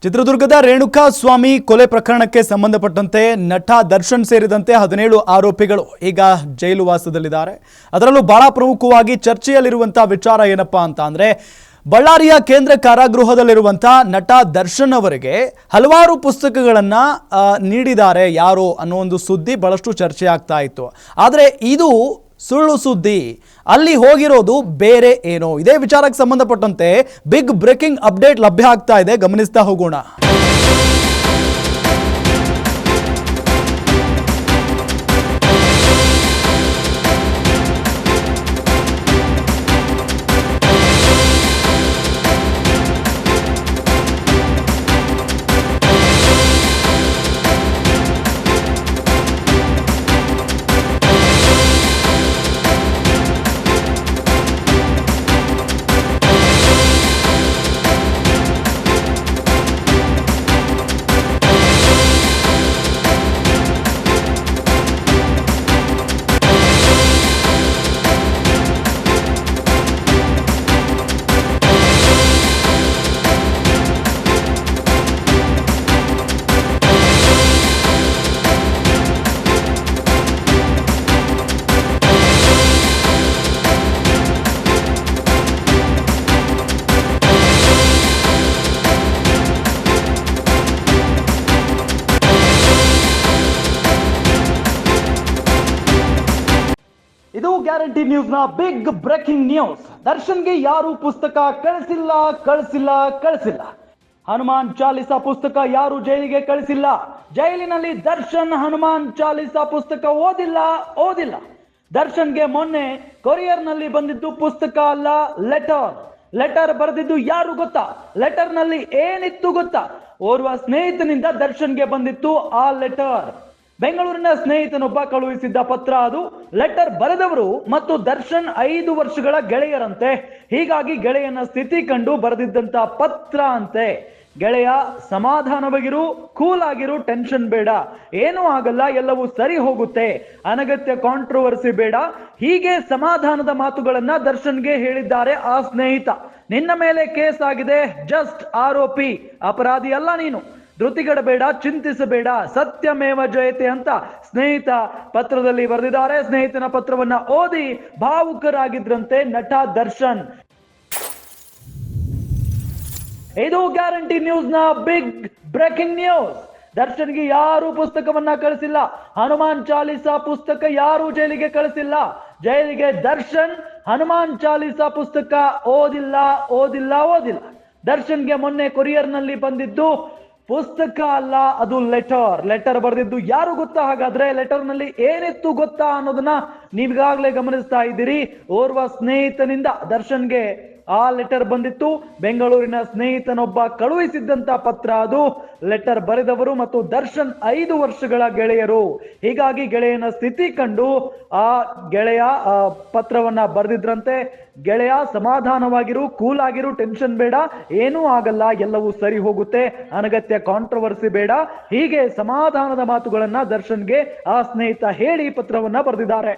ಚಿತ್ರದುರ್ಗದ ರೇಣುಕಾ ಸ್ವಾಮಿ ಕೊಲೆ ಪ್ರಕರಣಕ್ಕೆ ಸಂಬಂಧಪಟ್ಟಂತೆ ನಟ ದರ್ಶನ್ ಸೇರಿದಂತೆ 17 ಆರೋಪಿಗಳು ಈಗ ಜೈಲು ವಾಸದಲ್ಲಿದ್ದಾರೆ. ಅದರಲ್ಲೂ ಬಹಳ ಪ್ರಮುಖವಾಗಿ ಚರ್ಚೆಯಲ್ಲಿರುವಂತಹ ವಿಚಾರ ಏನಪ್ಪಾ ಅಂತ ಅಂದ್ರೆ ಬಳ್ಳಾರಿಯ ಕೇಂದ್ರ ಕಾರಾಗೃಹದಲ್ಲಿರುವಂತಹ ನಟ ದರ್ಶನ್ ಅವರಿಗೆ ಹಲವಾರು ಪುಸ್ತಕಗಳನ್ನು ನೀಡಿದ್ದಾರೆ ಯಾರು ಅನ್ನೋ ಒಂದು ಸುದ್ದಿ ಬಹಳಷ್ಟು ಚರ್ಚೆ ಆಗ್ತಾ ಇತ್ತು. ಆದರೆ ಇದು ಸುಳ್ಳು ಸುದ್ದಿ. ಅಲ್ಲಿ ಹೋಗಿರೋದು ಬೇರೆ ಏನೋ. ಇದೇ ವಿಚಾರಕ್ಕೆ ಸಂಬಂಧಪಟ್ಟಂತೆ ಬಿಗ್ ಬ್ರೇಕಿಂಗ್ ಅಪ್ಡೇಟ್ ಲಭ್ಯ ಆಗ್ತಾ ಇದೆ, ಗಮನಿಸ್ತಾ ಹೋಗೋಣ. ಇದು ಗ್ಯಾರಂಟಿ ನ್ಯೂಸ್ ನ ಬಿಗ್ ಬ್ರೇಕಿಂಗ್ ನ್ಯೂಸ್. ದರ್ಶನ್ಗೆ ಯಾರು ಪುಸ್ತಕ ಕಳಿಸಿಲ್ಲ. ಹನುಮಾನ್ ಚಾಲಿಸಾ ಪುಸ್ತಕ ಯಾರು ಜೈಲಿಗೆ ಕಳಿಸಿಲ್ಲ. ಜೈಲಿನಲ್ಲಿ ದರ್ಶನ್ ಹನುಮಾನ್ ಚಾಲಿಸಾ ಪುಸ್ತಕ ಓದಿಲ್ಲ. ದರ್ಶನ್ಗೆ ಮೊನ್ನೆ ಕೊರಿಯರ್ ನಲ್ಲಿ ಬಂದಿದ್ದು ಪುಸ್ತಕ ಅಲ್ಲ, ಲೆಟರ್ ಬರೆದಿದ್ದು ಯಾರು ಗೊತ್ತಾ? ಲೆಟರ್ ನಲ್ಲಿ ಏನಿತ್ತು ಗೊತ್ತಾ? ಓರ್ವ ಸ್ನೇಹಿತನಿಂದ ದರ್ಶನ್ಗೆ ಬಂದಿತ್ತು ಆ ಲೆಟರ್. ಬೆಂಗಳೂರಿನ ಸ್ನೇಹಿತನೊಬ್ಬ ಕಳುಹಿಸಿದ್ದ ಪತ್ರ ಅದು. ಲೆಟರ್ ಬರೆದವರು ಮತ್ತು ದರ್ಶನ್ 5 ವರ್ಷಗಳ ಗೆಳೆಯರಂತೆ. ಹೀಗಾಗಿ ಗೆಳೆಯನ ಸ್ಥಿತಿ ಕಂಡು ಬರೆದಿದ್ದಂತ ಪತ್ರ ಅಂತೆ. ಗೆಳೆಯ, ಸಮಾಧಾನವಾಗಿರು, ಕೂಲ್ ಆಗಿರು, ಟೆನ್ಷನ್ ಬೇಡ, ಏನೂ ಆಗಲ್ಲ, ಎಲ್ಲವೂ ಸರಿ ಹೋಗುತ್ತೆ, ಅನಗತ್ಯ ಕಾಂಟ್ರವರ್ಸಿ ಬೇಡ, ಹೀಗೆ ಸಮಾಧಾನದ ಮಾತುಗಳನ್ನ ದರ್ಶನ್ಗೆ ಹೇಳಿದ್ದಾರೆ ಆ ಸ್ನೇಹಿತ. ನಿನ್ನ ಮೇಲೆ ಕೇಸ್ ಆಗಿದೆ, ಜಸ್ಟ್ ಆರೋಪಿ, ಅಪರಾಧಿ ಅಲ್ಲ ನೀನು, ಧೃತಿಗೆಡಬೇಡ, ಚಿಂತಿಸಬೇಡ, ಸತ್ಯಮೇವ ಜಯತೆ ಅಂತ ಸ್ನೇಹಿತ ಪತ್ರದಲ್ಲಿ ಬರೆದಿದ್ದಾರೆ. ಸ್ನೇಹಿತನ ಪತ್ರವನ್ನ ಓದಿ ಭಾವುಕರಾಗಿದ್ರಂತೆ ನಟ ದರ್ಶನ್. ಇದು ಗ್ಯಾರಂಟಿ ನ್ಯೂಸ್ ನ ಬಿಗ್ ಬ್ರೇಕಿಂಗ್ ನ್ಯೂಸ್. ದರ್ಶನ್ಗೆ ಯಾರು ಪುಸ್ತಕವನ್ನ ಕಳಿಸಿಲ್ಲ. ಹನುಮಾನ್ ಚಾಲಿಸಾ ಪುಸ್ತಕ ಯಾರು ಜೈಲಿಗೆ ಕಳಿಸಿಲ್ಲ. ಜೈಲಿಗೆ ದರ್ಶನ್ ಹನುಮಾನ್ ಚಾಲಿಸಾ ಪುಸ್ತಕ ಓದಿಲ್ಲ. ದರ್ಶನ್ಗೆ ಮೊನ್ನೆ ಕೊರಿಯರ್ ನಲ್ಲಿ ಬಂದಿದ್ದು ಪುಸ್ತಕ ಅಲ್ಲ, ಅದು ಲೆಟರ್ ಬರೆದಿದ್ದು ಯಾರು ಗೊತ್ತಾ? ಹಾಗಾದ್ರೆ ಲೆಟರ್ ನಲ್ಲಿ ಏನಿತ್ತು ಗೊತ್ತಾ ಅನ್ನೋದನ್ನ ನೀವೀಗಾಗಲೇ ಗಮನಿಸ್ತಾ ಇದ್ದೀರಿ. ಓರ್ವ ಸ್ನೇಹಿತನಿಂದ ದರ್ಶನ್ಗೆ ಆ ಲೆಟರ್ ಬಂದಿತ್ತು. ಬೆಂಗಳೂರಿನ ಸ್ನೇಹಿತನೊಬ್ಬ ಕಳುಹಿಸಿದ್ದಂತ ಪತ್ರ ಅದು. ಲೆಟರ್ ಬರೆದವರು ಮತ್ತು ದರ್ಶನ್ 5 ವರ್ಷಗಳ ಗೆಳೆಯರು. ಹೀಗಾಗಿ ಗೆಳೆಯನ ಸ್ಥಿತಿ ಕಂಡು ಆ ಗೆಳೆಯ ಪತ್ರವನ್ನ ಬರೆದಿದ್ರಂತೆ. ಗೆಳೆಯ, ಸಮಾಧಾನವಾಗಿರು, ಕೂಲ್ ಆಗಿರು, ಟೆನ್ಷನ್ ಬೇಡ, ಏನೂ ಆಗಲ್ಲ, ಎಲ್ಲವೂ ಸರಿ ಹೋಗುತ್ತೆ, ಅನಗತ್ಯ ಕಾಂಟ್ರವರ್ಸಿ ಬೇಡ, ಹೀಗೆ ಸಮಾಧಾನದ ಮಾತುಗಳನ್ನ ದರ್ಶನ್ಗೆ ಆ ಸ್ನೇಹಿತ ಹೇಳಿ ಪತ್ರವನ್ನ ಬರೆದಿದ್ದಾರೆ.